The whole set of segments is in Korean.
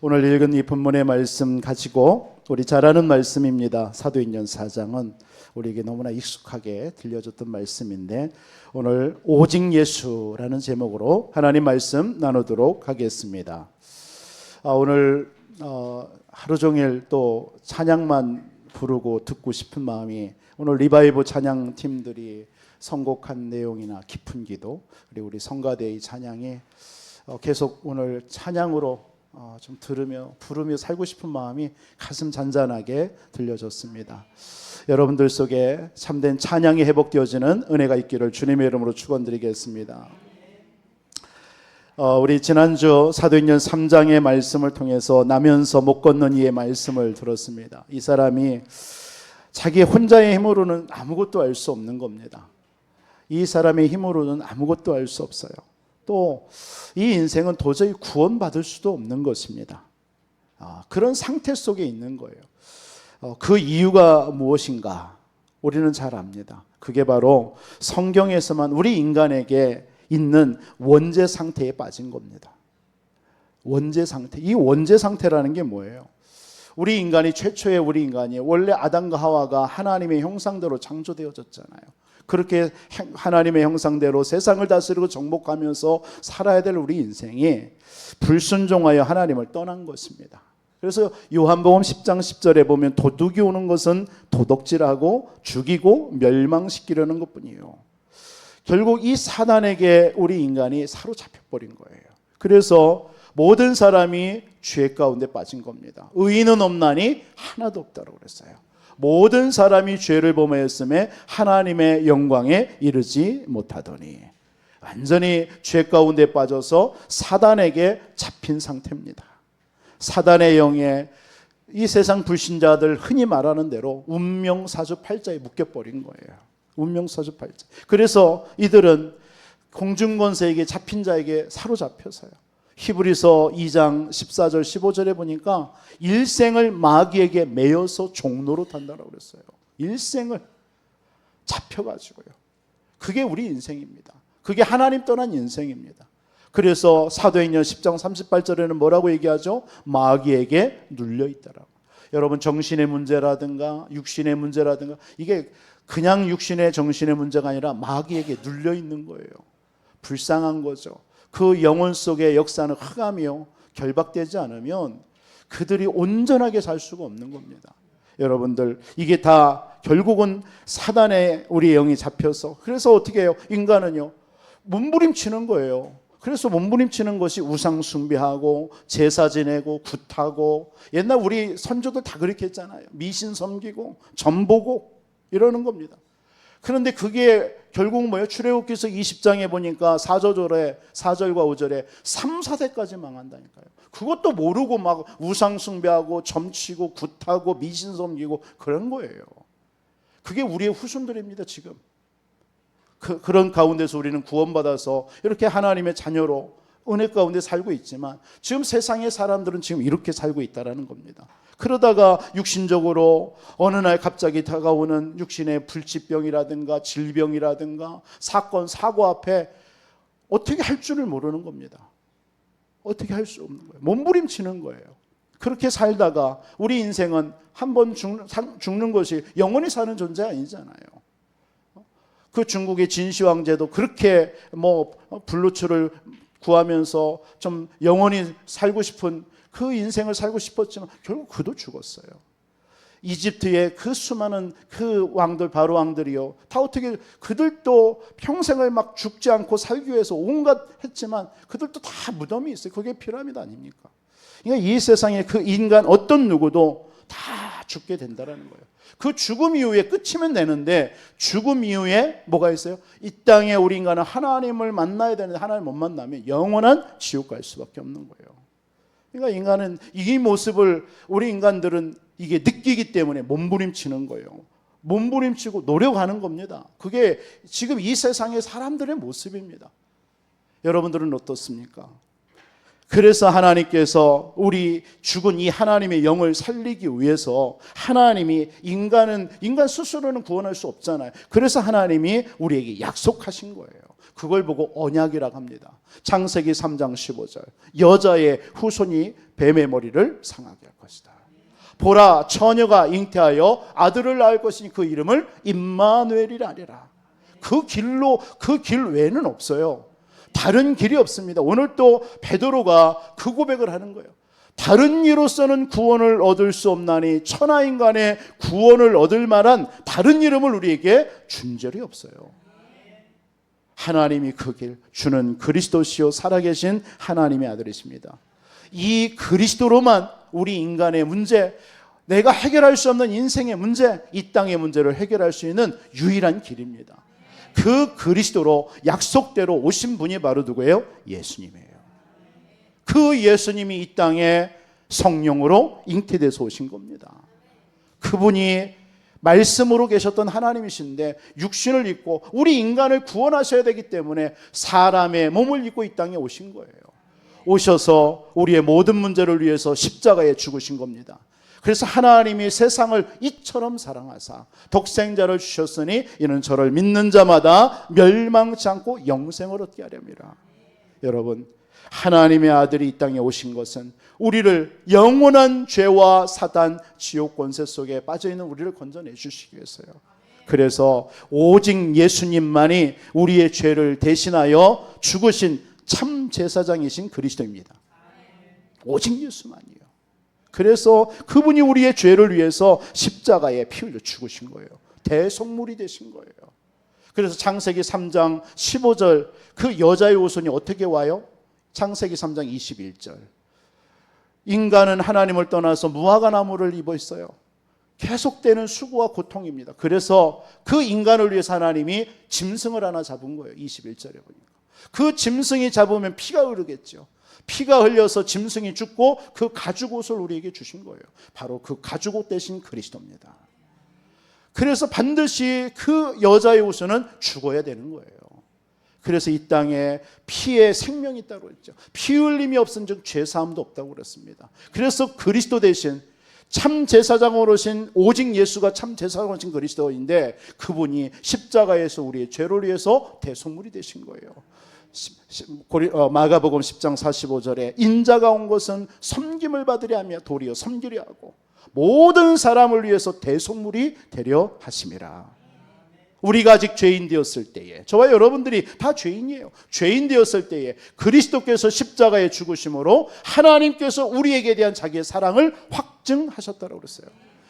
오늘 읽은 이 본문의 말씀 가지고 우리 잘 아는 말씀입니다. 사도행전 4장은 우리에게 너무나 익숙하게 들려줬던 말씀인데 오늘 오직 예수라는 제목으로 하나님 말씀 나누도록 하겠습니다. 오늘 하루 종일 또 찬양만 부르고 듣고 싶은 마음이 오늘 리바이브 찬양팀들이 선곡한 내용이나 깊은 기도 그리고 우리 성가대의 찬양이 계속 오늘 찬양으로 좀 들으며 부르며 살고 싶은 마음이 가슴 잔잔하게 들려졌습니다. 여러분들 속에 참된 찬양이 회복되어지는 은혜가 있기를 주님의 이름으로 축원드리겠습니다. 우리 지난주 사도행전 3장의 말씀을 통해서 나면서 못 걷는 이의 말씀을 들었습니다. 이 사람이 자기 혼자의 힘으로는 아무것도 알 수 없는 겁니다. 이 사람의 힘으로는 아무것도 알 수 없어요. 또 이 인생은 도저히 구원받을 수도 없는 것입니다. 그런 상태 속에 있는 거예요. 그 이유가 무엇인가? 우리는 잘 압니다. 그게 바로 성경에서만 우리 인간에게 있는 원죄 상태에 빠진 겁니다. 원죄 상태. 이 원죄 상태라는 게 뭐예요? 우리 인간이 최초의 우리 인간이 원래 아담과 하와가 하나님의 형상대로 창조되어졌잖아요. 그렇게 하나님의 형상대로 세상을 다스리고 정복하면서 살아야 될 우리 인생이 불순종하여 하나님을 떠난 것입니다. 그래서 요한복음 10장 10절에 보면 도둑이 오는 것은 도둑질하고 죽이고 멸망시키려는 것뿐이에요. 결국 이 사단에게 우리 인간이 사로잡혀 버린 거예요. 그래서 모든 사람이 죄 가운데 빠진 겁니다. 의인은 없나니 하나도 없다고 그랬어요. 모든 사람이 죄를 범하였음에 하나님의 영광에 이르지 못하더니 완전히 죄 가운데 빠져서 사단에게 잡힌 상태입니다. 사단의 영에 이 세상 불신자들 흔히 말하는 대로 운명사주팔자에 묶여버린 거예요. 운명사주팔자. 그래서 이들은 공중권세에게 잡힌 자에게 사로잡혀서요. 히브리서 2장 14절 15절에 보니까 일생을 마귀에게 매여서 종로로 탄다라고 그랬어요. 일생을 잡혀가지고요. 그게 우리 인생입니다. 그게 하나님 떠난 인생입니다. 그래서 사도행전 10장 38절에는 뭐라고 얘기하죠? 마귀에게 눌려있다라고. 여러분 정신의 문제라든가 육신의 문제라든가 이게 그냥 육신의 정신의 문제가 아니라 마귀에게 눌려있는 거예요. 불쌍한 거죠. 그 영혼 속의 역사는 흑암이요. 결박되지 않으면 그들이 온전하게 살 수가 없는 겁니다. 여러분들 이게 다 결국은 사단의 우리 영이 잡혀서 그래서 어떻게 해요? 인간은요. 몸부림치는 거예요. 그래서 몸부림치는 것이 우상 숭배하고 제사 지내고 굿하고 옛날 우리 선조들 다 그렇게 했잖아요. 미신 섬기고 점 보고 이러는 겁니다. 그런데 그게 결국 뭐예요? 출애굽기서 20장에 보니까 4절과 5절에 3, 4대까지 망한다니까요. 그것도 모르고 막 우상 숭배하고 점치고 굿하고 미신 섬기고 그런 거예요. 그게 우리의 후손들입니다. 지금 그런 가운데서 우리는 구원받아서 이렇게 하나님의 자녀로 은혜 가운데 살고 있지만 지금 세상의 사람들은 지금 이렇게 살고 있다는 겁니다. 그러다가 육신적으로 어느 날 갑자기 다가오는 육신의 불치병이라든가 질병이라든가 사건, 사고 앞에 어떻게 할 줄을 모르는 겁니다. 어떻게 할 수 없는 거예요. 몸부림치는 거예요. 그렇게 살다가 우리 인생은 한 번 죽는 것이 영원히 사는 존재 아니잖아요. 그 중국의 진시황제도 그렇게 불로초를 구하면서 좀 영원히 살고 싶은 그 인생을 살고 싶었지만 결국 그도 죽었어요. 이집트의 그 수많은 그 왕들 바로 왕들이요 다 어떻게 그들도 평생을 막 죽지 않고 살기 위해서 온갖 했지만 그들도 다 무덤이 있어요. 그게 피라미드 아닙니까? 그러니까 이 세상에 그 인간 어떤 누구도 다 죽게 된다는 거예요. 그 죽음 이후에 끝이면 되는데 죽음 이후에 뭐가 있어요? 이 땅에 우리 인간은 하나님을 만나야 되는데 하나님을 못 만나면 영원한 지옥 갈 수밖에 없는 거예요. 그러니까 인간은 이 모습을 우리 인간들은 이게 느끼기 때문에 몸부림치는 거예요. 몸부림치고 노력하는 겁니다. 그게 지금 이 세상의 사람들의 모습입니다. 여러분들은 어떻습니까? 그래서 하나님께서 우리 죽은 이 하나님의 영을 살리기 위해서 하나님이 인간 스스로는 구원할 수 없잖아요. 그래서 하나님이 우리에게 약속하신 거예요. 그걸 보고 언약이라고 합니다. 창세기 3장 15절. 여자의 후손이 뱀의 머리를 상하게 할 것이다. 보라, 처녀가 잉태하여 아들을 낳을 것이니 그 이름을 임마누엘이라 하리라. 그 길 외에는 없어요. 다른 길이 없습니다. 오늘 또 베드로가 그 고백을 하는 거예요. 다른 이로서는 구원을 얻을 수 없나니 천하인간의 구원을 얻을 만한 다른 이름을 우리에게 준 적이 없어요. 하나님이 그 길, 주는 그리스도시요 살아계신 하나님의 아들이십니다. 이 그리스도로만 우리 인간의 문제, 내가 해결할 수 없는 인생의 문제, 이 땅의 문제를 해결할 수 있는 유일한 길입니다. 그 그리스도로 약속대로 오신 분이 바로 누구예요? 예수님이에요. 그 예수님이 이 땅에 성령으로 잉태돼서 오신 겁니다. 그분이 말씀으로 계셨던 하나님이신데 육신을 입고 우리 인간을 구원하셔야 되기 때문에 사람의 몸을 입고 이 땅에 오신 거예요. 오셔서 우리의 모든 문제를 위해서 십자가에 죽으신 겁니다. 그래서 하나님이 세상을 이처럼 사랑하사 독생자를 주셨으니 이는 저를 믿는 자마다 멸망치 않고 영생을 얻게 하렵니다. 여러분, 하나님의 아들이 이 땅에 오신 것은 우리를 영원한 죄와 사단, 지옥 권세 속에 빠져있는 우리를 건져내 주시기 위해서요. 그래서 오직 예수님만이 우리의 죄를 대신하여 죽으신 참 제사장이신 그리스도입니다. 오직 예수만이요. 그래서 그분이 우리의 죄를 위해서 십자가에 피 흘려 죽으신 거예요. 대속물이 되신 거예요. 그래서 창세기 3장 15절 그 여자의 후손이 어떻게 와요? 창세기 3장 21절. 인간은 하나님을 떠나서 무화과 나무를 입어 있어요. 계속되는 수고와 고통입니다. 그래서 그 인간을 위해서 하나님이 짐승을 하나 잡은 거예요. 21절에 보니까. 그 짐승이 잡으면 피가 흐르겠죠. 피가 흘려서 짐승이 죽고 그 가죽옷을 우리에게 주신 거예요. 바로 그 가죽옷 대신 그리스도입니다. 그래서 반드시 그 여자의 후손은 죽어야 되는 거예요. 그래서 이 땅에 피에 생명이 있다고 했죠. 피 흘림이 없은 즉 죄사함도 없다고 그랬습니다. 그래서 그리스도 대신 참 제사장으로 오신 오직 예수가 참 제사장으로 오신 그리스도인데 그분이 십자가에서 우리의 죄를 위해서 대속물이 되신 거예요. 마가복음 10장 45절에 인자가 온 것은 섬김을 받으려 하며 도리어 섬기려 하고 모든 사람을 위해서 대속물이 되려 하심이라. 우리가 아직 죄인 되었을 때에, 저와 여러분들이 다 죄인이에요. 죄인 되었을 때에 그리스도께서 십자가에 죽으심으로 하나님께서 우리에게 대한 자기의 사랑을 확증하셨다고 그랬어요.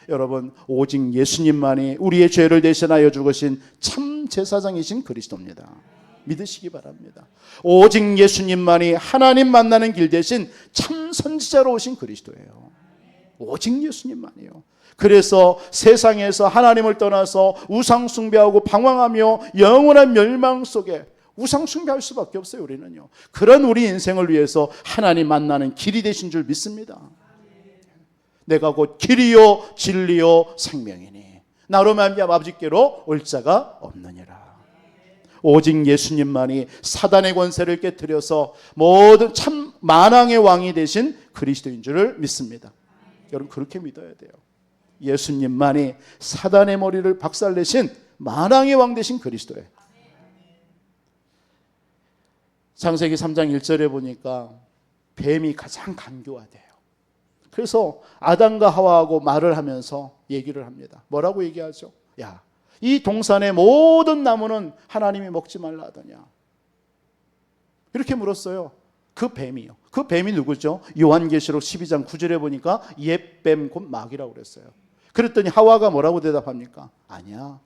여러분, 오직 예수님만이 우리의 죄를 대신하여 죽으신 참 제사장이신 그리스도입니다. 믿으시기 바랍니다. 오직 예수님만이 하나님 만나는 길 대신 참 선지자로 오신 그리스도예요. 오직 예수님만이요. 그래서 세상에서 하나님을 떠나서 우상 숭배하고 방황하며 영원한 멸망 속에 우상 숭배할 수밖에 없어요. 우리는요. 그런 우리 인생을 위해서 하나님 만나는 길이 되신 줄 믿습니다. 내가 곧 길이요 진리요 생명이니 나로 말미암아 아버지께로 올 자가 없느니라. 오직 예수님만이 사단의 권세를 깨뜨려서 모든 참 만왕의 왕이 되신 그리스도인 줄을 믿습니다. 여러분, 그렇게 믿어야 돼요. 예수님만이 사단의 머리를 박살내신 만왕의 왕 되신 그리스도예요. 창세기 3장 1절에 보니까 뱀이 가장 간교하대요. 그래서 아담과 하와하고 말을 하면서 얘기를 합니다. 뭐라고 얘기하죠? 야, 이 동산의 모든 나무는 하나님이 먹지 말라 하더냐? 이렇게 물었어요. 그 뱀이요. 그 뱀이 누구죠? 요한계시록 12장 9절에 보니까 옛뱀 곧 마귀라고 그랬어요. 그랬더니 하와가 뭐라고 대답합니까? 아니야.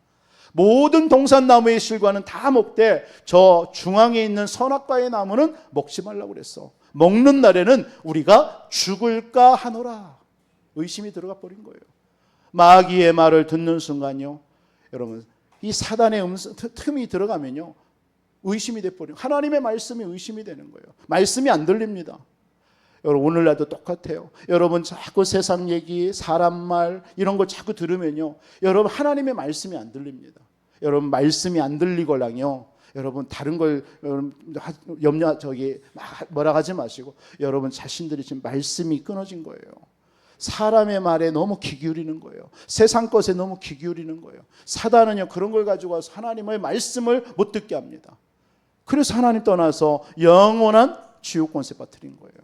모든 동산나무의 실과는 다 먹되 저 중앙에 있는 선악과의 나무는 먹지 말라고 그랬어. 먹는 날에는 우리가 죽을까 하노라. 의심이 들어가 버린 거예요. 마귀의 말을 듣는 순간요, 여러분, 이 사단의 틈이 들어가면요 의심이 돼버려요. 하나님의 말씀이 의심이 되는 거예요. 말씀이 안 들립니다. 여러분, 오늘날도 똑같아요. 여러분, 자꾸 세상 얘기, 사람 말 이런 거 자꾸 들으면요, 여러분 하나님의 말씀이 안 들립니다. 여러분, 말씀이 안 들리걸랑요, 여러분 다른 걸 염려 뭐라 하지 마시고 여러분 자신들이 지금 말씀이 끊어진 거예요. 사람의 말에 너무 귀 기울이는 거예요. 세상 것에 너무 귀 기울이는 거예요. 사단은요 그런 걸 가지고 와서 하나님의 말씀을 못 듣게 합니다. 그래서 하나님 떠나서 영원한 지옥 권세 빠뜨린 거예요.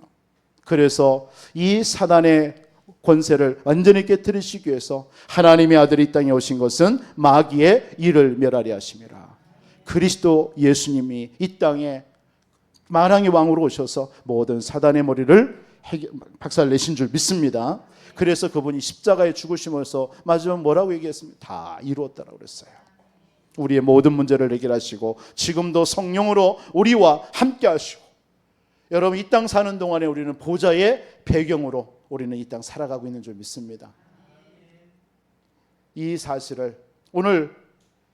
그래서 이 사단의 권세를 완전히 깨뜨리시기 위해서 하나님의 아들이 이 땅에 오신 것은 마귀의 일을 멸하리 하심이라. 그리스도 예수님이 이 땅에 만왕의 왕으로 오셔서 모든 사단의 머리를 박살내신 줄 믿습니다. 그래서 그분이 십자가에 죽으심으로써 마지막 뭐라고 얘기했습니까? 다 이루었다라고 그랬어요. 우리의 모든 문제를 해결하시고 지금도 성령으로 우리와 함께 하시고 여러분 이 땅 사는 동안에 우리는 보좌의 배경으로 우리는 이 땅 살아가고 있는 줄 믿습니다. 이 사실을 오늘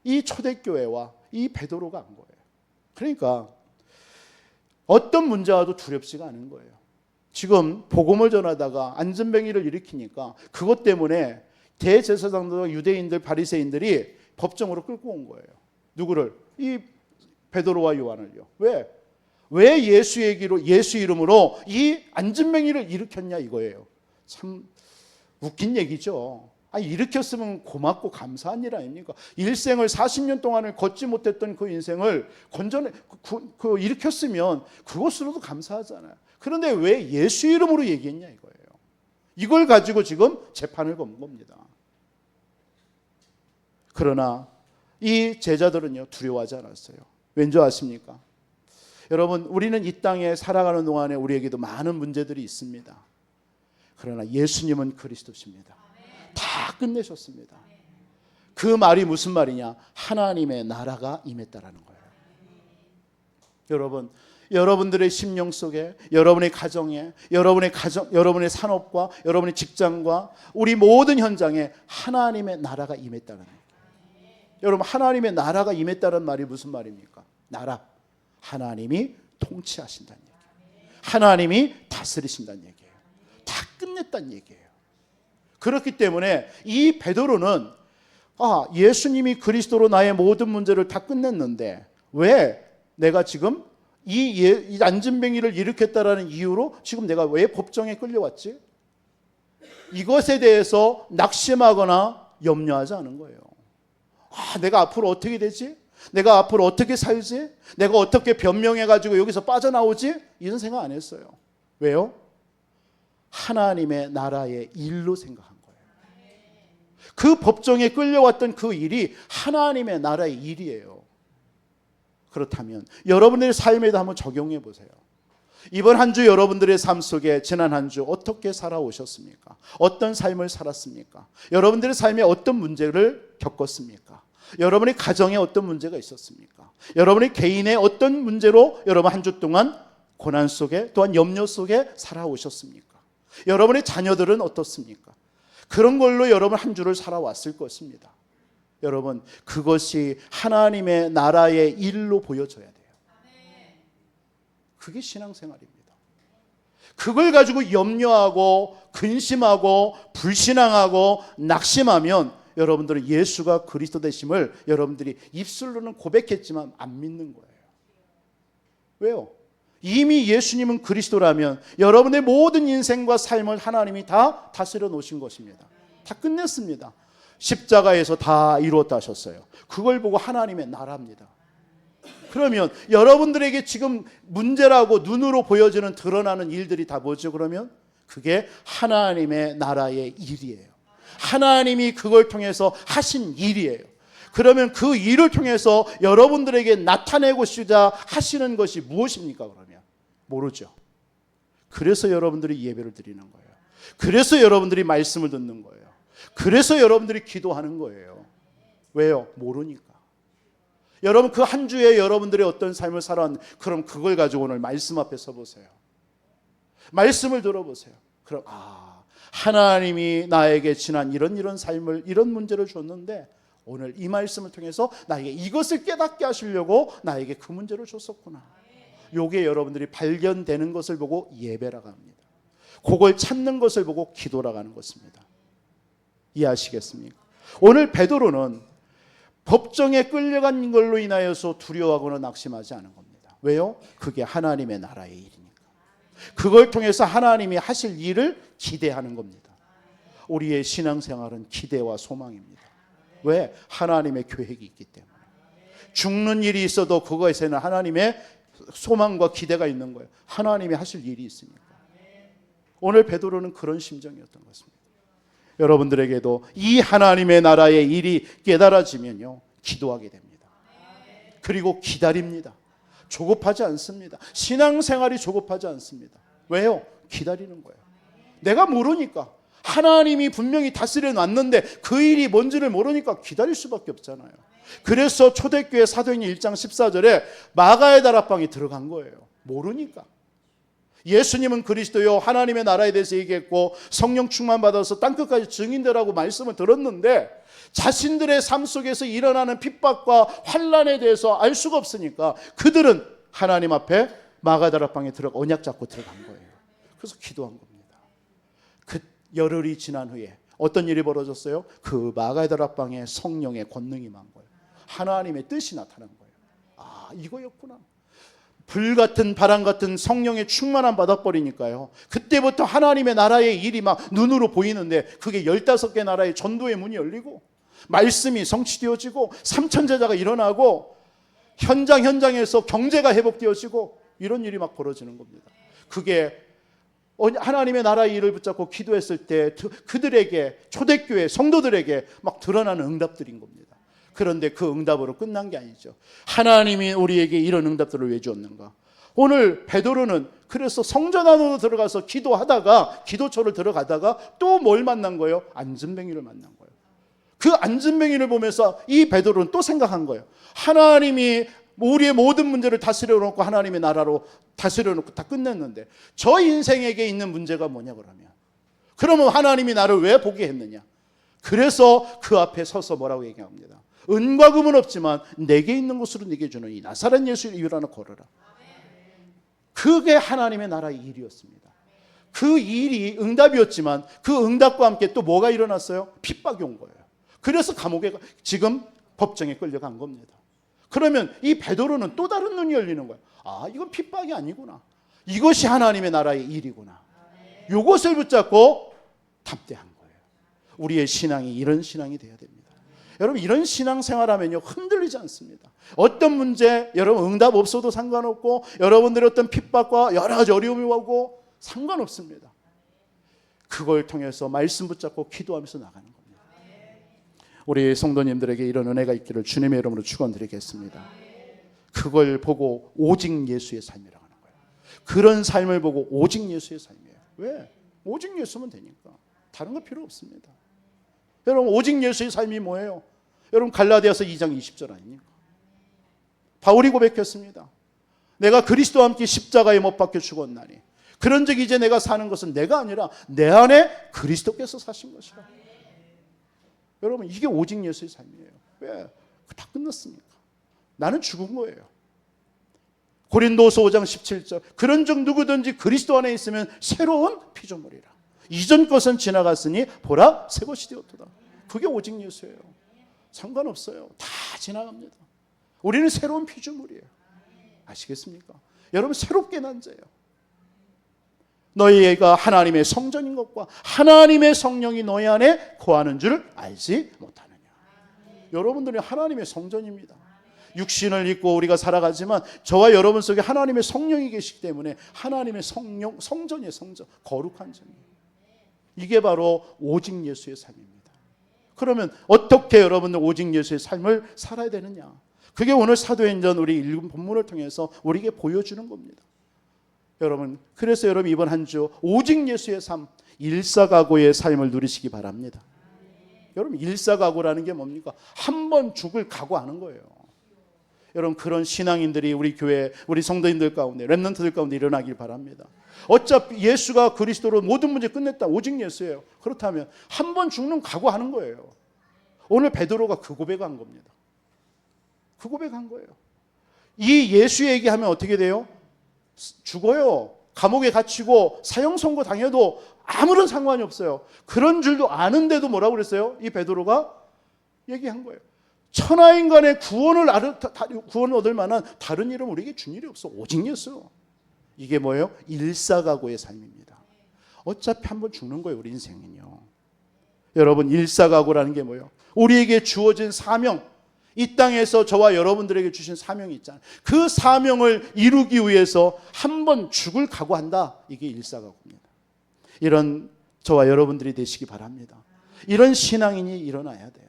이 초대교회와 이 베드로가 한 거예요. 그러니까 어떤 문제와도 두렵지가 않은 거예요. 지금 복음을 전하다가 안전병이를 일으키니까 그것 때문에 대제사장들과 유대인들 바리새인들이 법정으로 끌고 온 거예요. 누구를? 이 베드로와 요한을요. 왜? 왜 예수 얘기로 예수 이름으로 이 안전병이를 일으켰냐 이거예요. 참 웃긴 얘기죠. 아니 일으켰으면 고맙고 감사한 일 아닙니까? 일생을 40년 동안을 걷지 못했던 그 인생을 건전해 일으켰으면 그것으로도 감사하잖아요. 그런데 왜 예수 이름으로 얘기했냐 이거예요. 이걸 가지고 지금 재판을 건 겁니다. 그러나 이 제자들은요 두려워하지 않았어요. 왠지 아십니까? 여러분 우리는 이 땅에 살아가는 동안에 우리에게도 많은 문제들이 있습니다. 그러나 예수님은 그리스도십니다. 다 끝내셨습니다. 그 말이 무슨 말이냐? 하나님의 나라가 임했다라는 거예요. 여러분 여러분들의 심령 속에 여러분의 가정에 여러분의 산업과 여러분의 직장과 우리 모든 현장에 하나님의 나라가 임했다는 거예요. 여러분 하나님의 나라가 임했다는 말이 무슨 말입니까? 나라 하나님이 통치하신다는 얘기예요. 하나님이 다스리신다는 얘기예요. 다 끝냈다는 얘기예요. 그렇기 때문에 이 베드로는 예수님이 그리스도로 나의 모든 문제를 다 끝냈는데 왜 내가 지금 이 안전병이를 일으켰다라는 이유로 지금 내가 왜 법정에 끌려왔지? 이것에 대해서 낙심하거나 염려하지 않은 거예요. 내가 앞으로 어떻게 되지? 내가 앞으로 어떻게 살지? 내가 어떻게 변명해가지고 여기서 빠져나오지? 이런 생각 안 했어요. 왜요? 하나님의 나라의 일로 생각한 거예요. 그 법정에 끌려왔던 그 일이 하나님의 나라의 일이에요. 그렇다면 여러분들의 삶에도 한번 적용해 보세요. 이번 한 주 여러분들의 삶 속에 지난 한 주 어떻게 살아오셨습니까? 어떤 삶을 살았습니까? 여러분들의 삶에 어떤 문제를 겪었습니까? 여러분의 가정에 어떤 문제가 있었습니까? 여러분의 개인의 어떤 문제로 여러분 한 주 동안 고난 속에 또한 염려 속에 살아오셨습니까? 여러분의 자녀들은 어떻습니까? 그런 걸로 여러분 한 주를 살아왔을 것입니다. 여러분 그것이 하나님의 나라의 일로 보여져야 돼요. 그게 신앙생활입니다. 그걸 가지고 염려하고 근심하고 불신앙하고 낙심하면 여러분들은 예수가 그리스도 되심을 여러분들이 입술로는 고백했지만 안 믿는 거예요. 왜요? 이미 예수님은 그리스도라면 여러분의 모든 인생과 삶을 하나님이 다 다스려 놓으신 것입니다. 다 끝냈습니다. 십자가에서 다 이루었다 하셨어요. 그걸 보고 하나님의 나라입니다. 그러면 여러분들에게 지금 문제라고 눈으로 보여지는 드러나는 일들이 다 뭐죠? 그러면 그게 하나님의 나라의 일이에요. 하나님이 그걸 통해서 하신 일이에요. 그러면 그 일을 통해서 여러분들에게 나타내고자 하시는 것이 무엇입니까? 그러면 모르죠. 그래서 여러분들이 예배를 드리는 거예요. 그래서 여러분들이 말씀을 듣는 거예요. 그래서 여러분들이 기도하는 거예요. 왜요? 모르니까. 여러분 그 한 주에 여러분들의 어떤 삶을 살아왔는데 그럼 그걸 가지고 오늘 말씀 앞에 서보세요. 말씀을 들어보세요. 그럼 하나님이 나에게 지난 이런 삶을 이런 문제를 줬는데 오늘 이 말씀을 통해서 나에게 이것을 깨닫게 하시려고 나에게 그 문제를 줬었구나. 요게 여러분들이 발견되는 것을 보고 예배라고 합니다. 그걸 찾는 것을 보고 기도라고 하는 것입니다. 이해하시겠습니까? 오늘 베드로는 법정에 끌려간 걸로 인하여서 두려워하거나 낙심하지 않은 겁니다. 왜요? 그게 하나님의 나라의 일이니까. 그걸 통해서 하나님이 하실 일을 기대하는 겁니다. 우리의 신앙생활은 기대와 소망입니다. 왜? 하나님의 계획이 있기 때문에. 죽는 일이 있어도 그것에는 하나님의 소망과 기대가 있는 거예요. 하나님이 하실 일이 있으니까. 오늘 베드로는 그런 심정이었던 것입니다. 여러분들에게도 이 하나님의 나라의 일이 깨달아지면요, 기도하게 됩니다. 그리고 기다립니다. 조급하지 않습니다. 신앙생활이 조급하지 않습니다. 왜요? 기다리는 거예요. 내가 모르니까. 하나님이 분명히 다스려 놨는데 그 일이 뭔지를 모르니까 기다릴 수밖에 없잖아요. 그래서 초대교회 사도행전 1장 14절에 마가의 다락방에 들어간 거예요. 모르니까. 예수님은 그리스도요, 하나님의 나라에 대해서 얘기했고 성령 충만 받아서 땅끝까지 증인되라고 말씀을 들었는데 자신들의 삶 속에서 일어나는 핍박과 환난에 대해서 알 수가 없으니까 그들은 하나님 앞에 마가 다락방에 들어가 언약 잡고 들어간 거예요. 그래서 기도한 겁니다. 그 열흘이 지난 후에 어떤 일이 벌어졌어요? 그 마가 다락방에 성령의 권능이 임한 거예요. 하나님의 뜻이 나타난 거예요. 아, 이거였구나. 불같은 바람 같은 성령의 충만함 받아버리니까요, 그때부터 하나님의 나라의 일이 막 눈으로 보이는데 그게 15개 나라의 전도의 문이 열리고 말씀이 성취되어지고 3천 제자가 일어나고 현장에서 경제가 회복되어지고 이런 일이 막 벌어지는 겁니다. 그게 하나님의 나라의 일을 붙잡고 기도했을 때 그들에게, 초대교회 성도들에게 막 드러나는 응답들인 겁니다. 그런데 그 응답으로 끝난 게 아니죠. 하나님이 우리에게 이런 응답들을 왜 주었는가? 오늘 베드로는 그래서 성전 안으로 들어가서 기도하다가, 기도처를 들어가다가 또 뭘 만난 거예요? 앉은뱅이를 만난 거예요. 그 앉은뱅이를 보면서 이 베드로는 또 생각한 거예요. 하나님이 우리의 모든 문제를 다스려 놓고 하나님의 나라로 다스려 놓고 다 끝냈는데 저 인생에게 있는 문제가 뭐냐 그러면 하나님이 나를 왜 보게 했느냐? 그래서 그 앞에 서서 뭐라고 얘기합니다. 은과 금은 없지만 내게 있는 것으로 네게 주는 이 나사렛 예수를 이유로 걸어라. 그게 하나님의 나라의 일이었습니다. 그 일이 응답이었지만 그 응답과 함께 또 뭐가 일어났어요? 핍박이 온 거예요. 그래서 감옥에 지금 법정에 끌려간 겁니다. 그러면 이 베드로는 또 다른 눈이 열리는 거예요. 아, 이건 핍박이 아니구나. 이것이 하나님의 나라의 일이구나. 이것을 붙잡고 담대한 거예요. 우리의 신앙이 이런 신앙이 되어야 됩니다. 여러분, 이런 신앙생활하면요, 흔들리지 않습니다. 어떤 문제, 여러분 응답 없어도 상관없고 여러분들의 어떤 핍박과 여러 가지 어려움이 오고 상관없습니다. 그걸 통해서 말씀 붙잡고 기도하면서 나가는 겁니다. 우리 성도님들에게 이런 은혜가 있기를 주님의 이름으로 축원드리겠습니다. 그걸 보고 오직 예수의 삶이라고 하는 거예요. 그런 삶을 보고 오직 예수의 삶이에요. 왜? 오직 예수면 되니까. 다른 거 필요 없습니다. 여러분, 오직 예수의 삶이 뭐예요? 여러분, 갈라디아서 2장 20절 아닙니까? 바울이 고백했습니다. 내가 그리스도와 함께 십자가에 못 박혀 죽었나니 그런즉 이제 내가 사는 것은 내가 아니라 내 안에 그리스도께서 사신 것이라. 여러분, 이게 오직 예수의 삶이에요. 왜? 다 끝났으니까. 나는 죽은 거예요. 고린도서 5장 17절 그런즉 누구든지 그리스도 안에 있으면 새로운 피조물이라. 이전 것은 지나갔으니 보라 새 것이 되었도다. 그게 오직 예수예요. 상관없어요. 다 지나갑니다. 우리는 새로운 피조물이에요. 아시겠습니까? 여러분, 새롭게 난 자예요. 너희가 하나님의 성전인 것과 하나님의 성령이 너희 안에 거하는 줄 알지 못하느냐. 여러분들이 하나님의 성전입니다. 육신을 입고 우리가 살아가지만 저와 여러분 속에 하나님의 성령이 계시기 때문에 하나님의 성령, 성전이에요. 성전, 거룩한 전이에요. 이게 바로 오직 예수의 삶입니다. 그러면 어떻게 여러분들 오직 예수의 삶을 살아야 되느냐? 그게 오늘 사도행전 우리 읽은 본문을 통해서 우리에게 보여주는 겁니다. 여러분, 그래서 여러분 이번 한 주 오직 예수의 삶, 일사각오의 삶을 누리시기 바랍니다. 여러분, 일사각오라는 게 뭡니까? 한 번 죽을 각오하는 거예요. 여러분, 그런 신앙인들이 우리 교회, 우리 성도님들 가운데, 렘넌트들 가운데 일어나길 바랍니다. 어차피 예수가 그리스도로 모든 문제 끝냈다. 오직 예수예요. 그렇다면 한 번 죽는 각오하는 거예요. 오늘 베드로가 그 고백한 겁니다. 그 고백한 거예요. 이 예수 얘기하면 어떻게 돼요? 죽어요. 감옥에 갇히고 사형 선고 당해도 아무런 상관이 없어요. 그런 줄도 아는데도 뭐라고 그랬어요? 이 베드로가 얘기한 거예요. 천하인간의 구원을 얻을 만한 다른 이름 우리에게 준 일이 없어. 오직 예수. 이게 뭐예요? 일사각오의 삶입니다. 어차피 한번 죽는 거예요, 우리 인생은요. 여러분, 일사각오라는 게 뭐예요? 우리에게 주어진 사명, 이 땅에서 저와 여러분들에게 주신 사명이 있잖아요. 그 사명을 이루기 위해서 한번 죽을 각오한다. 이게 일사각오입니다. 이런 저와 여러분들이 되시기 바랍니다. 이런 신앙인이 일어나야 돼요.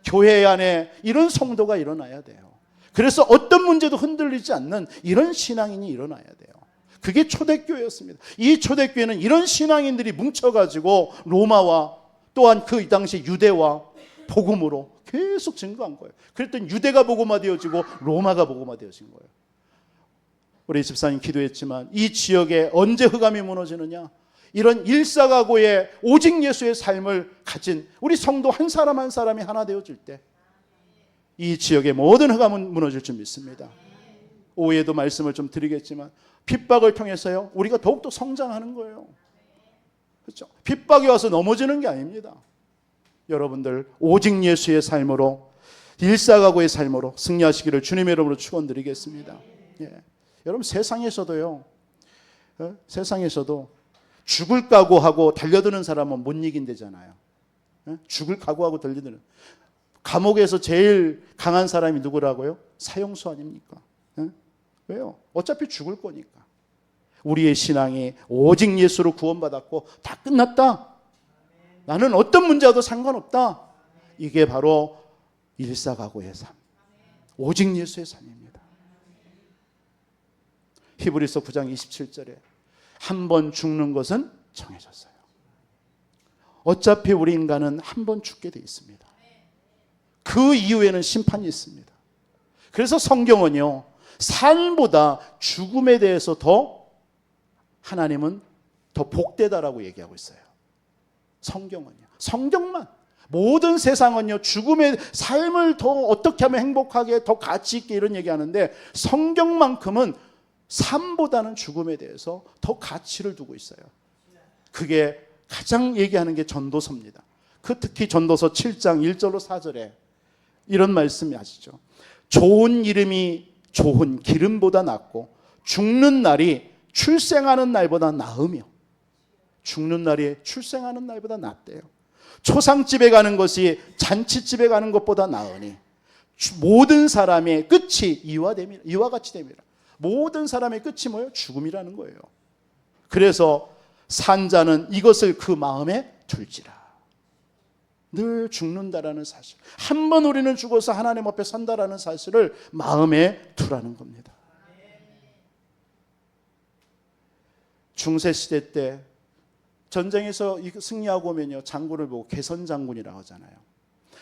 교회 안에 이런 성도가 일어나야 돼요. 그래서 어떤 문제도 흔들리지 않는 이런 신앙인이 일어나야 돼요. 그게 초대교회였습니다. 이 초대교회는 이런 신앙인들이 뭉쳐가지고 로마와 또한 그 당시 유대와 복음으로 계속 증거한 거예요. 그랬더니 유대가 복음화되어지고 로마가 복음화되어진 거예요. 우리 집사님 기도했지만 이 지역에 언제 흑암이 무너지느냐? 이런 일사각오의 오직 예수의 삶을 가진 우리 성도 한 사람 한 사람이 하나 되어질 때 이 지역의 모든 흑암은 무너질 줄 믿습니다. 오후에도 말씀을 좀 드리겠지만 핍박을 통해서요 우리가 더욱더 성장하는 거예요. 그렇죠? 핍박이 와서 넘어지는 게 아닙니다. 여러분들 오직 예수의 삶으로 일사각오의 삶으로 승리하시기를 주님의 이름으로 축원드리겠습니다. 예. 여러분 세상에서도요 세상에서도 죽을 각오하고 달려드는 사람은 못 이긴대잖아요. 예? 죽을 각오하고 달려드는 감옥에서 제일 강한 사람이 누구라고요? 사형수 아닙니까? 예? 왜요? 어차피 죽을 거니까. 우리의 신앙이 오직 예수로 구원받았고 다 끝났다. 나는 어떤 문제와도 상관없다. 이게 바로 일사각오의 삶. 오직 예수의 삶입니다. 히브리서 9장 27절에 한 번 죽는 것은 정해졌어요. 어차피 우리 인간은 한 번 죽게 돼 있습니다. 그 이후에는 심판이 있습니다. 그래서 성경은요 삶보다 죽음에 대해서 더 하나님은 더 복되다라고 얘기하고 있어요. 성경은요. 성경만. 모든 세상은요 죽음의 삶을 더 어떻게 하면 행복하게 더 가치 있게 이런 얘기하는데 성경만큼은 삶보다는 죽음에 대해서 더 가치를 두고 있어요. 그게 가장 얘기하는 게 전도서입니다. 그 특히 전도서 7장 1절로 4절에 이런 말씀이 아시죠? 좋은 이름이 좋은 기름보다 낫고 죽는 날이 출생하는 날보다 나으며 죽는 날이 출생하는 날보다 낫대요. 초상집에 가는 것이 잔치집에 가는 것보다 나으니 모든 사람의 끝이 이와 같이 됨이라. 모든 사람의 끝이 뭐예요? 죽음이라는 거예요. 그래서 산자는 이것을 그 마음에 둘지라. 늘 죽는다라는 사실. 한 번 우리는 죽어서 하나님 앞에 선다라는 사실을 마음에 두라는 겁니다. 중세시대 때 전쟁에서 승리하고 오면요 장군을 보고 개선장군이라고 하잖아요.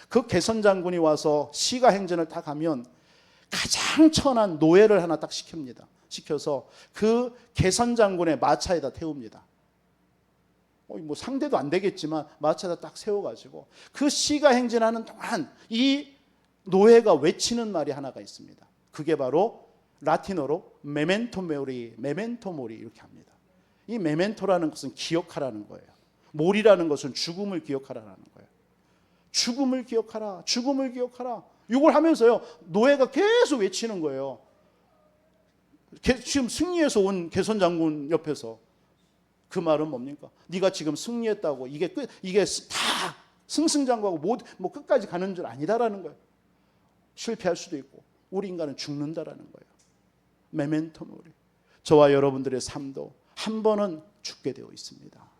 그 개선장군이 와서 시가 행진을 다 가면 가장 천한 노예를 하나 딱 시킵니다. 시켜서 그 개선장군의 마차에다 태웁니다. 뭐 상대도 안 되겠지만 마차에다 딱 세워가지고 그 시가 행진하는 동안 이 노예가 외치는 말이 하나가 있습니다. 그게 바로 라틴어로 메멘토 모리, 메멘토 모리 이렇게 합니다. 이 메멘토라는 것은 기억하라는 거예요. 모리라는 것은 죽음을 기억하라는 거예요. 죽음을 기억하라, 죽음을 기억하라. 이걸 하면서요 노예가 계속 외치는 거예요. 지금 승리해서 온 개선장군 옆에서. 그 말은 뭡니까? 네가 지금 승리했다고 이게 다 승승장구하고 뭐 끝까지 가는 줄 아니다라는 거예요. 실패할 수도 있고 우리 인간은 죽는다라는 거예요. 메멘토 모리. 저와 여러분들의 삶도 한 번은 죽게 되어 있습니다.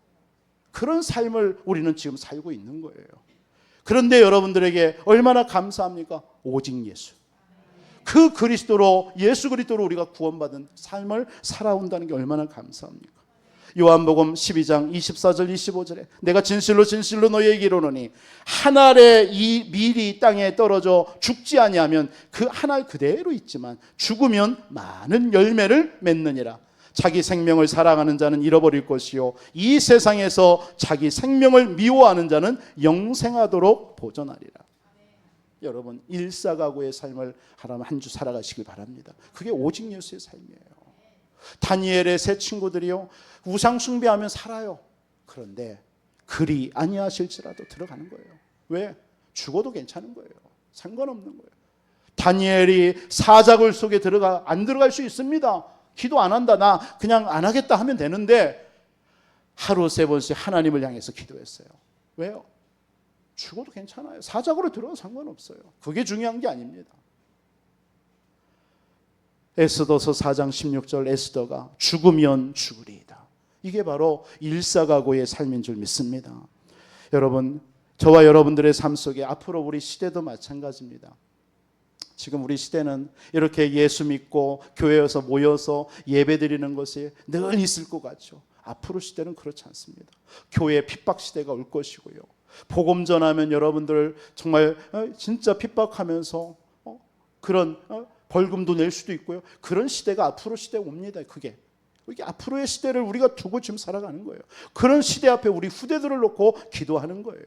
그런 삶을 우리는 지금 살고 있는 거예요. 그런데 여러분들에게 얼마나 감사합니까? 오직 예수. 그 그리스도로 예수 그리스도로 우리가 구원받은 삶을 살아온다는 게 얼마나 감사합니까? 요한복음 12장 24절 25절에 내가 진실로 진실로 너희에게 이르노니 한 알의 이 밀이 땅에 떨어져 죽지 아니하면 그 한 알 그대로 있지만 죽으면 많은 열매를 맺느니라. 자기 생명을 사랑하는 자는 잃어버릴 것이요 이 세상에서 자기 생명을 미워하는 자는 영생하도록 보존하리라. 여러분 일사각오의 삶을 하나님 한 주 살아가시길 바랍니다. 그게 오직 예수의 삶이에요. 다니엘의 세 친구들이요 우상 숭배하면 살아요. 그런데 그리 아니하실지라도 들어가는 거예요. 왜? 죽어도 괜찮은 거예요. 상관없는 거예요. 다니엘이 사자굴 속에 안 들어갈 수 있습니다. 기도 안 한다, 나 그냥 안 하겠다 하면 되는데 하루 3번씩 하나님을 향해서 기도했어요. 왜요? 죽어도 괜찮아요. 사자굴에 들어가도 상관없어요. 그게 중요한 게 아닙니다. 에스더서 4장 16절, 에스더가 죽으면 죽으리이다. 이게 바로 일사각오의 삶인 줄 믿습니다. 여러분, 저와 여러분들의 삶 속에 앞으로 우리 시대도 마찬가지입니다. 지금 우리 시대는 이렇게 예수 믿고 교회에서 모여서 예배드리는 것이 늘 있을 것 같죠. 앞으로 시대는 그렇지 않습니다. 교회 핍박 시대가 올 것이고요. 복음 전하면 여러분들 정말 진짜 핍박하면서 그런 벌금도 낼 수도 있고요. 그런 시대가 앞으로 시대가 옵니다. 이게 앞으로의 시대를 우리가 두고 지금 살아가는 거예요. 그런 시대 앞에 우리 후대들을 놓고 기도하는 거예요.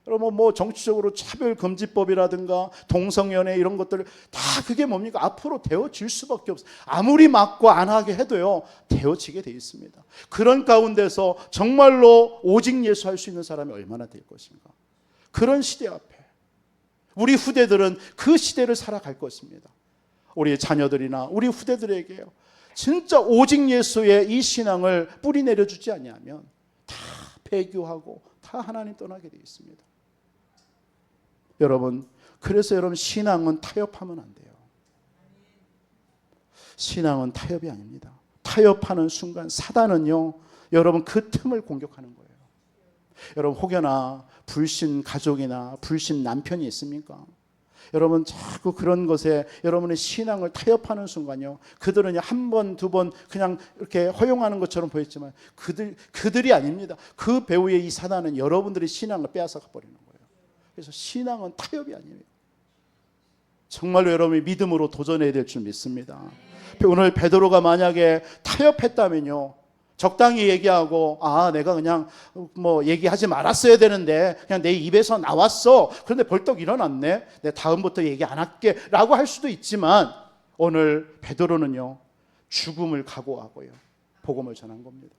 여러분, 뭐 정치적으로 차별금지법이라든가 동성연애 이런 것들 다 그게 뭡니까? 앞으로 되어질 수밖에 없어요. 아무리 막고 안 하게 해도요, 되어지게 돼 있습니다. 그런 가운데서 정말로 오직 예수 할 수 있는 사람이 얼마나 될 것인가? 그런 시대 앞에 우리 후대들은 그 시대를 살아갈 것입니다. 우리 자녀들이나 우리 후대들에게요, 진짜 오직 예수의 이 신앙을 뿌리 내려주지 아니하면 다 배교하고 다 하나님 떠나게 돼 있습니다. 여러분, 그래서 여러분, 신앙은 타협하면 안 돼요. 신앙은 타협이 아닙니다. 타협하는 순간 사단은요, 여러분 그 틈을 공격하는 거예요. 여러분, 혹여나 불신 가족이나 불신 남편이 있습니까? 여러분, 자꾸 그런 것에 여러분의 신앙을 타협하는 순간요, 그들은 한 번, 두 번 그냥 이렇게 허용하는 것처럼 보였지만 그들이 아닙니다. 그 배후에 이 사단은 여러분들의 신앙을 빼앗아 버리는 거예요. 그래서 신앙은 타협이 아니에요. 정말로 여러분이 믿음으로 도전해야 될 줄 믿습니다. 오늘 베드로가 만약에 타협했다면요, 적당히 얘기하고 내가 그냥 뭐 얘기하지 말았어야 되는데 그냥 내 입에서 나왔어. 그런데 벌떡 일어났네. 내 다음부터 얘기 안 할게 라고 할 수도 있지만, 오늘 베드로는요, 죽음을 각오하고요 복음을 전한 겁니다.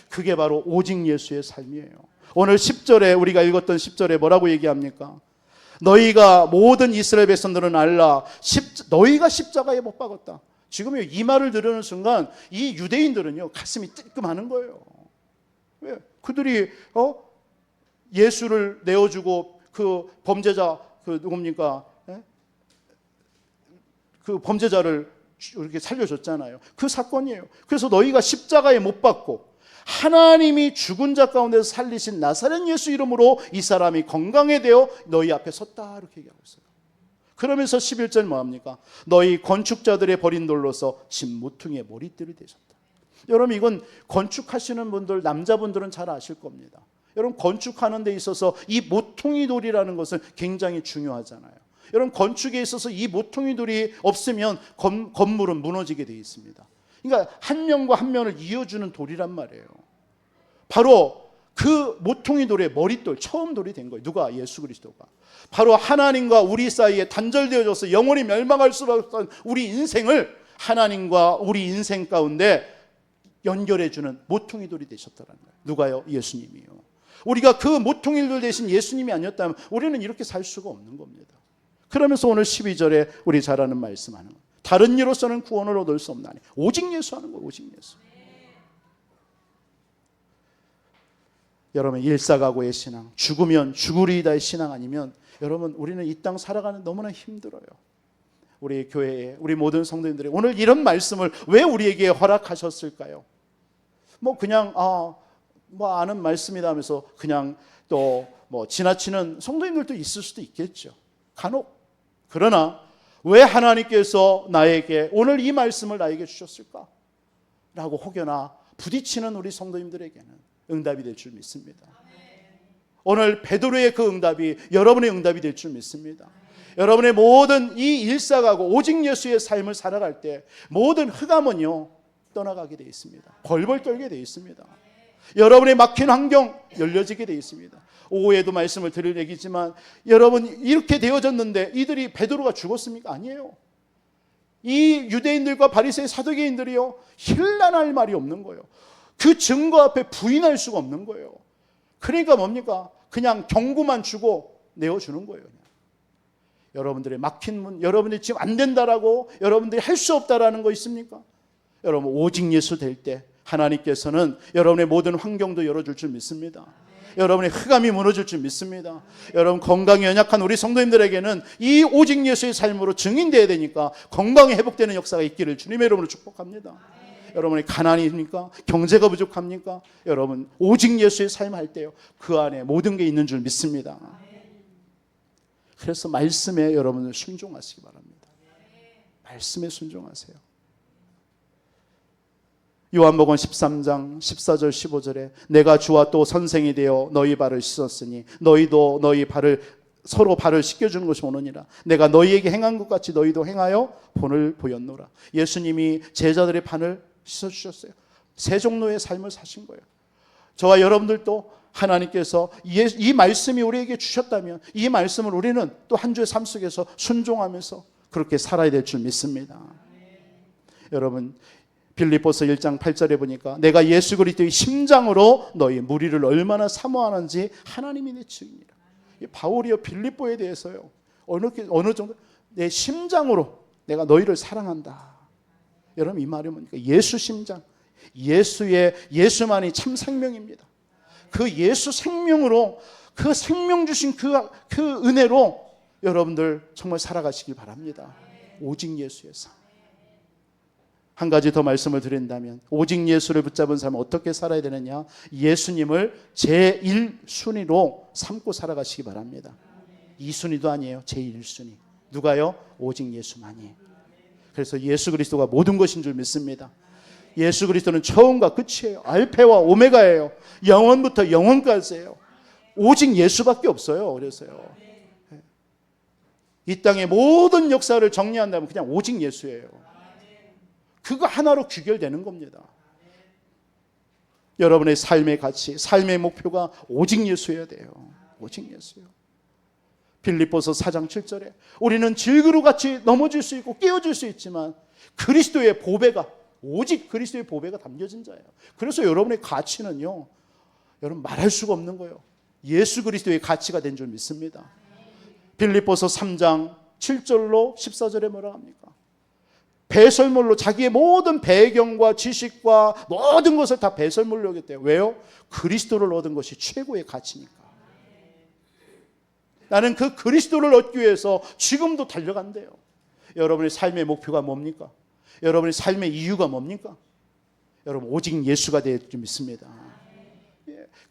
그게 바로 오직 예수의 삶이에요. 오늘 10절에 우리가 읽었던 10절에 뭐라고 얘기합니까? 너희가 모든 이스라엘 백성들은 알라, 너희가 십자가에 못 박았다. 지금 이 말을 들으는 순간 이 유대인들은요, 가슴이 뜨끔하는 거예요. 왜? 그들이 예수를 내어주고 그 범죄자 누굽니까? 그 범죄자를 이렇게 살려줬잖아요. 그 사건이에요. 그래서 너희가 십자가에 못 박고 하나님이 죽은 자 가운데서 살리신 나사렛 예수 이름으로 이 사람이 건강해 되어 너희 앞에 섰다, 이렇게 얘기하고 있어요. 그러면서 11절 뭐합니까? 너희 건축자들의 버린 돌로서 집 모퉁이의 머리띠를 되셨다. 여러분, 이건 건축하시는 분들, 남자분들은 잘 아실 겁니다. 여러분, 건축하는 데 있어서 이 모퉁이 돌이라는 것은 굉장히 중요하잖아요. 여러분, 건축에 있어서 이 모퉁이 돌이 없으면 건물은 무너지게 되어 있습니다. 그러니까 한 면과 한 면을 이어주는 돌이란 말이에요. 바로 그 모퉁이 돌의 머릿돌, 처음 돌이 된 거예요. 누가? 예수 그리스도가. 바로 하나님과 우리 사이에 단절되어져서 영원히 멸망할 수밖에 없는 우리 인생을 하나님과 우리 인생 가운데 연결해주는 모퉁이 돌이 되셨다는 거예요. 누가요? 예수님이요. 우리가 그 모퉁이 돌 대신 예수님이 아니었다면 우리는 이렇게 살 수가 없는 겁니다. 그러면서 오늘 12절에 우리 잘 아는 말씀하는 거예요. 다른 이로서는 구원을 얻을 수 없나니 오직 예수 하는 거예요. 오직 예수. 여러분, 일사각오의 신앙, 죽으면 죽으리이다의 신앙 아니면 여러분, 우리는 이 땅 살아가는 너무나 힘들어요. 우리 교회에, 우리 모든 성도님들이 오늘 이런 말씀을 왜 우리에게 허락하셨을까요? 뭐 그냥 뭐 아는 말씀이다 하면서 그냥 또 뭐 지나치는 성도님들도 있을 수도 있겠죠. 간혹. 그러나 왜 하나님께서 나에게 오늘 이 말씀을 나에게 주셨을까? 라고 혹여나 부딪히는 우리 성도님들에게는 응답이 될 줄 믿습니다. 오늘 베드로의 그 응답이 여러분의 응답이 될 줄 믿습니다. 여러분의 모든 이 일사각오 오직 예수의 삶을 살아갈 때 모든 흑암은요 떠나가게 되어 있습니다. 벌벌 떨게 되어 있습니다. 여러분의 막힌 환경 열려지게 되어 있습니다. 오후에도 말씀을 드릴 얘기지만 여러분, 이렇게 되어졌는데 이들이 베드로가 죽었습니까? 아니에요. 이 유대인들과 바리새인 사두개인들이요 힐난할 말이 없는 거예요. 그 증거 앞에 부인할 수가 없는 거예요. 그러니까 뭡니까? 그냥 경고만 주고 내어주는 거예요. 여러분들의 막힌 문, 여러분들이 지금 안 된다라고, 여러분들이 할 수 없다라는 거 있습니까? 여러분 오직 예수 될 때 하나님께서는 여러분의 모든 환경도 열어줄 줄 믿습니다. 여러분의 흑암이 무너질 줄 믿습니다. 여러분 건강이 연약한 우리 성도님들에게는 이 오직 예수의 삶으로 증인되어야 되니까 건강이 회복되는 역사가 있기를 주님의 이름으로 축복합니다. 여러분의 가난입니까? 경제가 부족합니까? 여러분 오직 예수의 삶 할 때요, 그 안에 모든 게 있는 줄 믿습니다. 그래서 말씀에 여러분을 순종하시기 바랍니다. 말씀에 순종하세요. 요한복음 13장 14절 15절에 내가 주와 또 선생이 되어 너희 발을 씻었으니 너희도 너희 발을 서로 발을 씻겨주는 것이 오느니라. 내가 너희에게 행한 것 같이 너희도 행하여 본을 보였노라. 예수님이 제자들의 발을 씻어주셨어요. 세 종류의 삶을 사신 거예요. 저와 여러분들도 하나님께서 이 말씀이 우리에게 주셨다면 이 말씀을 우리는 또 한 주의 삶 속에서 순종하면서 그렇게 살아야 될 줄 믿습니다. 여러분 빌립보서 1장 8절에 보니까 내가 예수 그리스도의 심장으로 너희 무리를 얼마나 사모하는지 하나님이 내 증이니라. 바울이요 빌립보에 대해서요 어느 정도 내 심장으로 내가 너희를 사랑한다. 여러분 이 말이 뭡니까? 예수 심장, 예수만이 참 생명입니다. 그 예수 생명으로 그 생명 주신 그 은혜로 여러분들 정말 살아가시길 바랍니다. 오직 예수의 삶. 한 가지 더 말씀을 드린다면 오직 예수를 붙잡은 삶은 어떻게 살아야 되느냐? 예수님을 제1순위로 삼고 살아가시기 바랍니다. 2순위도 아니에요. 제1순위. 누가요? 오직 예수만이. 그래서 예수 그리스도가 모든 것인 줄 믿습니다. 예수 그리스도는 처음과 끝이에요. 알파와 오메가예요. 영원부터 영원까지예요. 오직 예수밖에 없어요. 그래서요. 이 땅의 모든 역사를 정리한다면 그냥 오직 예수예요. 그거 하나로 귀결되는 겁니다. 여러분의 삶의 가치, 삶의 목표가 오직 예수여야 돼요. 오직 예수요. 빌립보서 4장 7절에 우리는 질그루같이 넘어질 수 있고 깨어질 수 있지만 그리스도의 보배가, 오직 그리스도의 보배가 담겨진 자예요. 그래서 여러분의 가치는요, 여러분 말할 수가 없는 거예요. 예수 그리스도의 가치가 된 줄 믿습니다. 빌립보서 3장 7절로 14절에 뭐라 합니까? 배설물로 자기의 모든 배경과 지식과 모든 것을 다 배설물로 여겼대요. 왜요? 그리스도를 얻은 것이 최고의 가치니까. 나는 그 그리스도를 얻기 위해서 지금도 달려간대요. 여러분의 삶의 목표가 뭡니까? 여러분의 삶의 이유가 뭡니까? 여러분 오직 예수가 될 줄 믿습니다.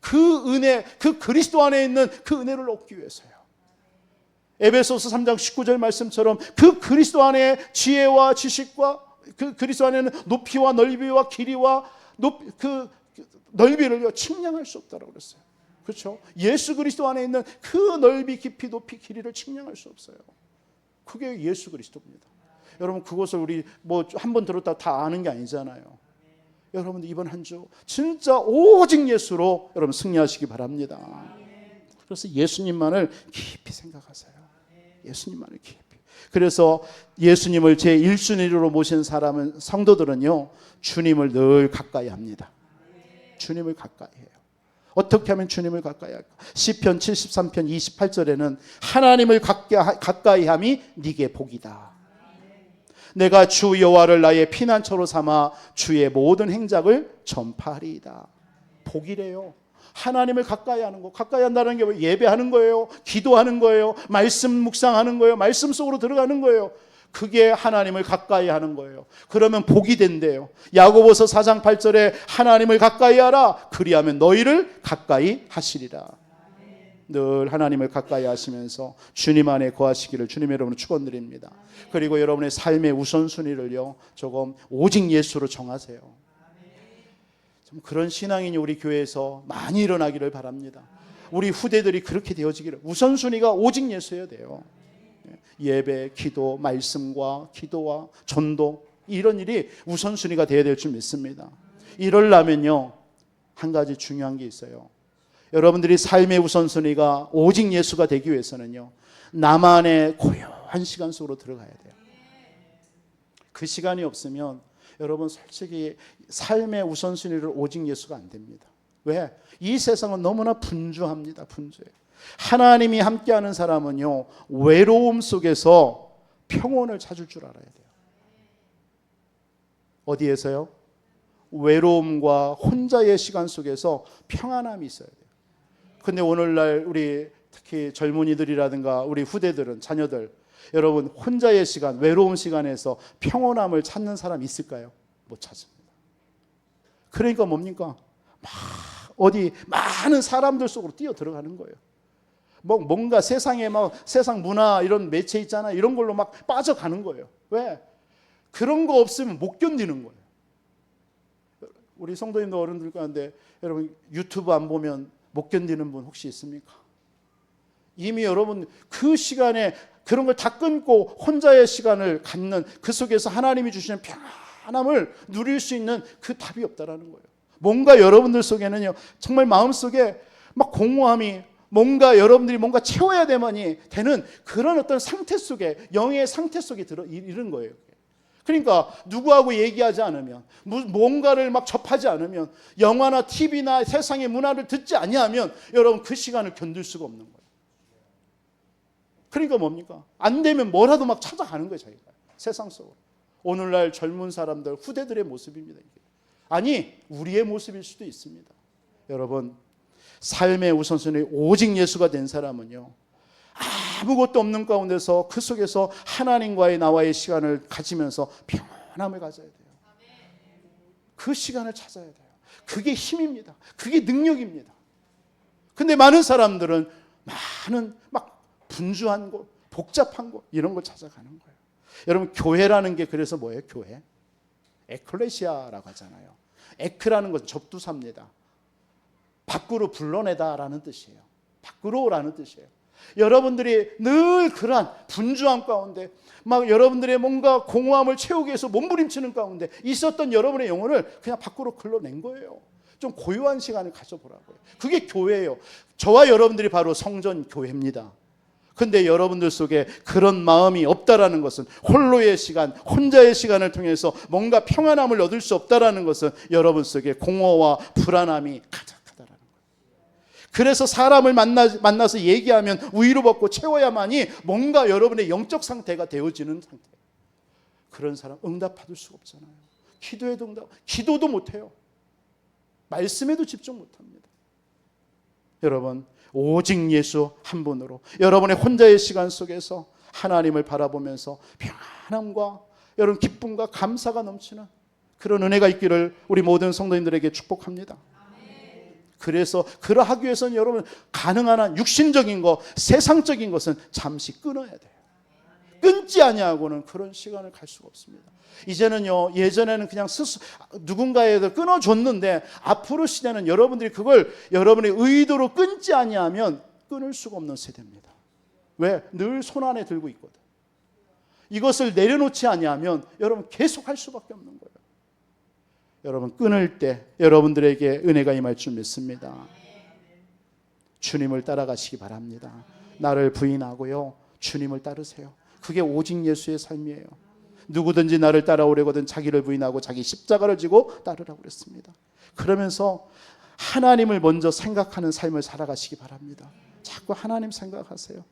그 은혜, 그 그리스도 안에 있는 그 은혜를 얻기 위해서요. 에베소서 3장 19절 말씀처럼 그 그리스도 안에 지혜와 지식과 그 그리스도 안에는 높이와 넓이와 길이와 그 넓이를 측량할 수 없다고 그랬어요. 그렇죠? 예수 그리스도 안에 있는 그 넓이, 깊이, 높이, 길이를 측량할 수 없어요. 그게 예수 그리스도입니다. 여러분 그것을 우리 뭐 한 번 들었다 다 아는 게 아니잖아요. 여러분들 이번 한 주 진짜 오직 예수로 여러분 승리하시기 바랍니다. 그래서 예수님만을 깊이 생각하세요. 예수님만을 깊이. 그래서 예수님을 제1순위로 모신 사람은 성도들은요 주님을 늘 가까이 합니다. 주님을 가까이 해요. 어떻게 하면 주님을 가까이 할까? 시편 73편 28절에는 하나님을 가까이 함이 네게 복이다. 내가 주 여호와를 나의 피난처로 삼아 주의 모든 행작을 전파하리이다. 복이래요. 하나님을 가까이 하는 거. 가까이 한다는 게 예배하는 거예요. 기도하는 거예요. 말씀 묵상하는 거예요. 말씀 속으로 들어가는 거예요. 그게 하나님을 가까이 하는 거예요. 그러면 복이 된대요. 야고보서 4장 8절에 하나님을 가까이 하라. 그리하면 너희를 가까이 하시리라. 늘 하나님을 가까이 하시면서 주님 안에 거하시기를 주님의 이름으로 축원드립니다. 그리고 여러분의 삶의 우선순위를요 조금 오직 예수로 정하세요. 좀 그런 신앙인이 우리 교회에서 많이 일어나기를 바랍니다. 우리 후대들이 그렇게 되어지기를. 우선순위가 오직 예수여야 돼요. 예배, 기도, 말씀과 기도와 전도 이런 일이 우선순위가 되어야 될 줄 믿습니다. 이러려면요 한 가지 중요한 게 있어요. 여러분들이 삶의 우선순위가 오직 예수가 되기 위해서는요 나만의 고요한 시간 속으로 들어가야 돼요. 그 시간이 없으면 여러분 솔직히 삶의 우선순위를 오직 예수가 안 됩니다. 왜? 이 세상은 너무나 분주합니다. 분주해요. 하나님이 함께하는 사람은요, 외로움 속에서 평온을 찾을 줄 알아야 돼요. 어디에서요? 외로움과 혼자의 시간 속에서 평안함이 있어야 돼요. 근데 오늘날 우리 특히 젊은이들이라든가 우리 후대들은, 자녀들, 여러분 혼자의 시간, 외로운 시간에서 평온함을 찾는 사람 있을까요? 못 찾습니다. 그러니까 뭡니까? 막 어디 많은 사람들 속으로 뛰어 들어가는 거예요. 뭔가 세상에 막 세상 문화 이런 매체 있잖아, 이런 걸로 막 빠져가는 거예요. 왜? 그런 거 없으면 못 견디는 거예요. 우리 성도님도 어른들 가운데 여러분 유튜브 안 보면 못 견디는 분 혹시 있습니까? 이미 여러분 그 시간에 그런 걸 다 끊고 혼자의 시간을 갖는 그 속에서 하나님이 주시는 평안함을 누릴 수 있는 그 답이 없다라는 거예요. 뭔가 여러분들 속에는요, 정말 마음속에 막 공허함이, 뭔가 여러분들이 뭔가 채워야 되만이 되는 그런 어떤 상태 속에, 영의 상태 속에 이른 거예요. 그러니까 누구하고 얘기하지 않으면, 뭔가를 막 접하지 않으면, 영화나 TV나 세상의 문화를 듣지 아니하면 여러분 그 시간을 견딜 수가 없는 거예요. 그러니까 뭡니까? 안 되면 뭐라도 막 찾아가는 거예요, 자기가. 세상 속으로. 오늘날 젊은 사람들, 후대들의 모습입니다. 이게. 아니, 우리의 모습일 수도 있습니다. 여러분, 삶의 우선순위 오직 예수가 된 사람은요, 아무것도 없는 가운데서 그 속에서 하나님과의 나와의 시간을 가지면서 평안함을 가져야 돼요. 그 시간을 찾아야 돼요. 그게 힘입니다. 그게 능력입니다. 근데 많은 사람들은 많은 막 분주한 곳, 복잡한 곳, 이런 걸 찾아가는 거예요. 여러분, 교회라는 게 그래서 뭐예요? 교회? 에클레시아라고 하잖아요. 에크라는 것은 접두사입니다. 밖으로 불러내다라는 뜻이에요. 밖으로라는 뜻이에요. 여러분들이 늘 그러한 분주함 가운데, 막 여러분들의 뭔가 공허함을 채우기 위해서 몸부림치는 가운데 있었던 여러분의 영혼을 그냥 밖으로 끌어낸 거예요. 좀 고요한 시간을 가져보라고요. 그게 교회예요. 저와 여러분들이 바로 성전 교회입니다. 근데 여러분들 속에 그런 마음이 없다라는 것은, 홀로의 시간, 혼자의 시간을 통해서 뭔가 평안함을 얻을 수 없다라는 것은 여러분 속에 공허와 불안함이 가득하다라는 거예요. 그래서 사람을 만나서 얘기하면 위로받고 채워야만이 뭔가 여러분의 영적 상태가 되어지는 상태예요. 그런 사람 응답받을 수가 없잖아요. 기도해도 기도도 못해요. 말씀에도 집중 못합니다. 여러분, 오직 예수 한 분으로 여러분의 혼자의 시간 속에서 하나님을 바라보면서 평안함과 여러분 기쁨과 감사가 넘치는 그런 은혜가 있기를 우리 모든 성도님들에게 축복합니다. 그래서 그러하기 위해서는 여러분 가능한 한 육신적인 것, 세상적인 것은 잠시 끊어야 돼요. 끊지 아니하고는 그런 시간을 갈 수가 없습니다. 이제는요, 예전에는 그냥 누군가에게 끊어줬는데 앞으로 시대는 여러분들이 그걸 여러분의 의도로 끊지 아니하면 끊을 수가 없는 세대입니다. 왜? 늘 손 안에 들고 있거든. 이것을 내려놓지 아니하면 여러분 계속 할 수밖에 없는 거예요. 여러분, 끊을 때 여러분들에게 은혜가 임할 줄 믿습니다. 주님을 따라가시기 바랍니다. 나를 부인하고요, 주님을 따르세요. 그게 오직 예수의 삶이에요. 누구든지 나를 따라오려거든 자기를 부인하고 자기 십자가를 지고 따르라고 그랬습니다. 그러면서 하나님을 먼저 생각하는 삶을 살아가시기 바랍니다. 자꾸 하나님 생각하세요.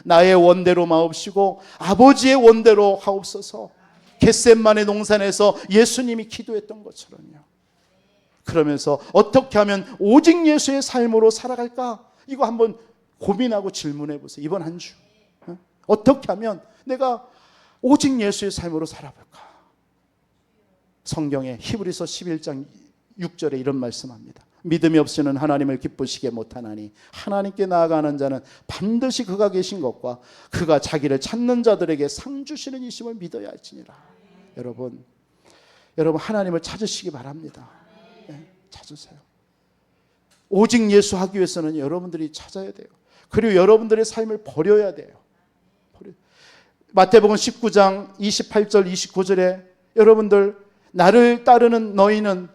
나의 원대로 마옵시고 아버지의 원대로 하옵소서. 겟셋마네 동산에서 예수님이 기도했던 것처럼요. 그러면서 어떻게 하면 오직 예수의 삶으로 살아갈까? 이거 한번 고민하고 질문해 보세요. 이번 한 주 어떻게 하면 내가 오직 예수의 삶으로 살아볼까? 성경에 히브리서 11장 6절에 이런 말씀합니다. 믿음이 없이는 하나님을 기쁘시게 못하나니 하나님께 나아가는 자는 반드시 그가 계신 것과 그가 자기를 찾는 자들에게 상 주시는 이심을 믿어야 할지니라. 여러분 하나님을 찾으시기 바랍니다. 네, 찾으세요. 오직 예수 하기 위해서는 여러분들이 찾아야 돼요. 그리고 여러분들의 삶을 버려야 돼요. 마태복음 19장 28절 29절에 여러분들, 나를 따르는 너희는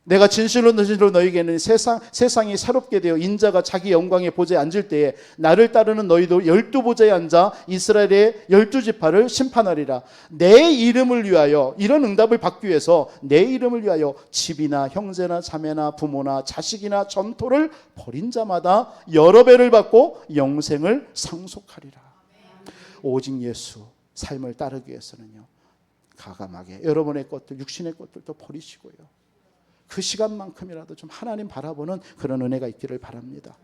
내가 진실로 너희에게는 세상이 새롭게 되어 인자가 자기 영광의 보좌에 앉을 때에 나를 따르는 너희도 12보좌에 앉아 이스라엘의 12지파를 심판하리라. 내 이름을 위하여, 이런 응답을 받기 위해서 내 이름을 위하여 집이나 형제나 자매나 부모나 자식이나 전토를 벌인 자마다 여러 배를 받고 영생을 상속하리라. 오직 예수 삶을 따르기 위해서는요, 가감하게 여러분의 것들, 육신의 것들도 버리시고요, 그 시간만큼이라도 좀 하나님 바라보는 그런 은혜가 있기를 바랍니다.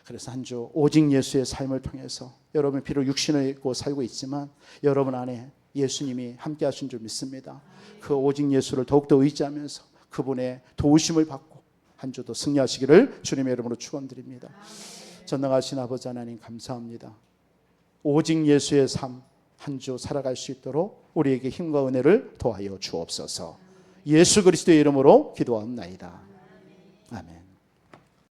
그래서 한 주 오직 예수의 삶을 통해서 여러분 비록 육신을 입고 살고 있지만 여러분 안에 예수님이 함께 하신 줄 믿습니다. 그 오직 예수를 더욱더 의지하면서 그분의 도우심을 받고 한 주도 승리하시기를 주님의 이름으로 축원드립니다. 전능하신 아버지 하나님 감사합니다. 오직 예수의 삶 한 주 살아갈 수 있도록 우리에게 힘과 은혜를 더하여 주옵소서. 예수 그리스도의 이름으로 기도합나이다. 아멘.